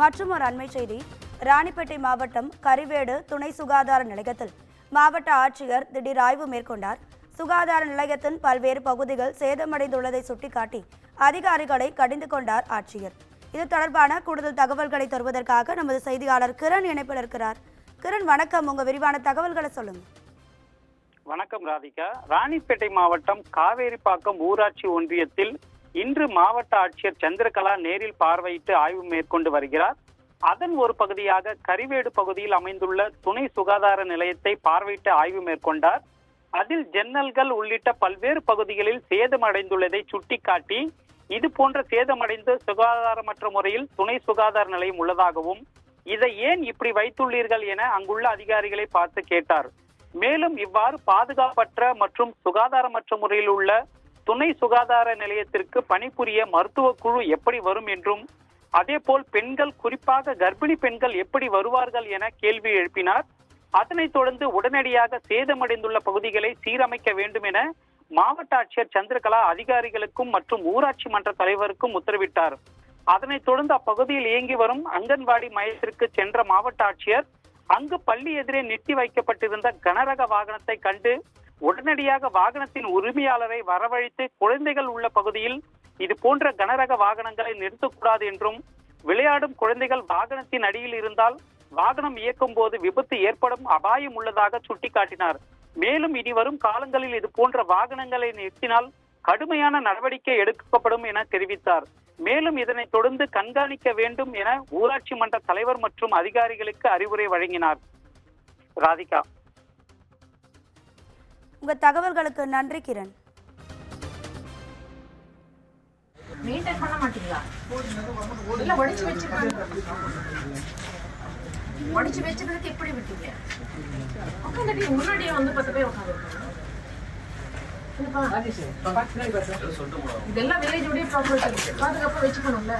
மற்றும் ஒரு அண்மை செய்தி. ராணிப்பேட்டை மாவட்டம் கரிவேடு துணை சுகாதார நிலையத்தில் மாவட்ட ஆட்சியர் திடீர் ஆய்வு மேற்கொண்டார். சுகாதார நிலையத்தின் பல்வேறு பகுதிகள் சேதமடைந்துள்ளதை சுட்டிக்காட்டி அதிகாரிகளை கடிந்து கொண்டார் ஆட்சியர். இது தொடர்பான கூடுதல் தகவல்களை தருவதற்காக நமது செய்தியாளர் கிரண் இணைப்பில் இருக்கிறார். கிரண், வணக்கம். உங்க விரிவான தகவல்களை சொல்லுங்க. வணக்கம் ராதிகா. ராணிப்பேட்டை மாவட்டம் காவேரிப்பாக்கம் ஊராட்சி ஒன்றியத்தில் இன்று மாவட்ட ஆட்சியர் சந்திரகலா நேரில் பார்வையிட்டு ஆய்வு மேற்கொண்டு வருகிறார். அதன் ஒரு பகுதியாக கரிவேடு பகுதியில் அமைந்துள்ள துணை சுகாதார நிலையத்தை பார்வையிட்டு ஆய்வு மேற்கொண்டார். அதில் ஜன்னல்கள் உள்ளிட்ட பல்வேறு பகுதிகளில் சேதமடைந்துள்ளதை சுட்டிக்காட்டி இது போன்ற சேதமடைந்து சுகாதாரமற்ற முறையில் துணை சுகாதார நிலையம் உள்ளதாகவும் இதை ஏன் இப்படி வைத்துள்ளீர்கள் என அங்குள்ள அதிகாரிகளை பார்த்து கேட்டார். மேலும் இவ்வாறு பாதுகாப்பற்ற மற்றும் சுகாதாரமற்ற முறையில் உள்ள துணை சுகாதார நிலையத்திற்கு பணிபுரிய மருத்துவ குழு எப்படி வரும் என்றும் அதேபோல் பெண்கள், குறிப்பாக கர்ப்பிணி பெண்கள் எப்படி வருவார்கள் என கேள்வி எழுப்பினார். அதனைத் தொடர்ந்து உடனடியாக சேதமடைந்துள்ள பகுதிகளை சீரமைக்க வேண்டும் என மாவட்ட ஆட்சியர் சந்திரகலா அதிகாரிகளுக்கும் மற்றும் ஊராட்சி மன்ற தலைவருக்கும் உத்தரவிட்டார். அதனைத் தொடர்ந்து அப்பகுதியில் இயங்கி வரும் அங்கன்வாடி மையத்திற்கு சென்ற மாவட்ட ஆட்சியர் அங்கு பள்ளி எதிரே நிறுத்தி வைக்கப்பட்டிருந்த கனரக வாகனத்தை கண்டு உடனடியாக வாகனத்தின் உரிமையாளரை வரவழைத்து குழந்தைகள் உள்ள பகுதியில் இது போன்ற கனரக வாகனங்களை நிறுத்தக்கூடாது என்றும் விளையாடும் குழந்தைகள் வாகனத்தின் அடியில் இருந்தால் வாகனம் இயக்கும் போது விபத்து ஏற்படும் அபாயம் உள்ளதாக சுட்டிக்காட்டினார். மேலும் இனி வரும் காலங்களில் இது போன்ற வாகனங்களை நிறுத்தினால் கடுமையான நடவடிக்கை எடுக்கப்படும் என தெரிவித்தார். மேலும் இதனை தொடர்ந்து கண்காணிக்க வேண்டும் என ஊராட்சி மன்ற தலைவர் மற்றும் அதிகாரிகளுக்கு அறிவுரை வழங்கினார். ராதிகா, உங்க தகவல்களுக்கு நன்றி கிரண். மெயின்டைன் பண்ண மாட்டீங்களா? இல்ல உடைச்சு வச்சதுக்கு எப்படி விட்டீங்க? உட்காந்துட்டு முன்னாடியே வந்து 10 பேர் உட்காந்துருக்காங்க. இதெல்லாம் வில்லேஜோடய ப்ராப்பர்ட்டி, பாதுகாப்பா வச்சுக்கணும்ல.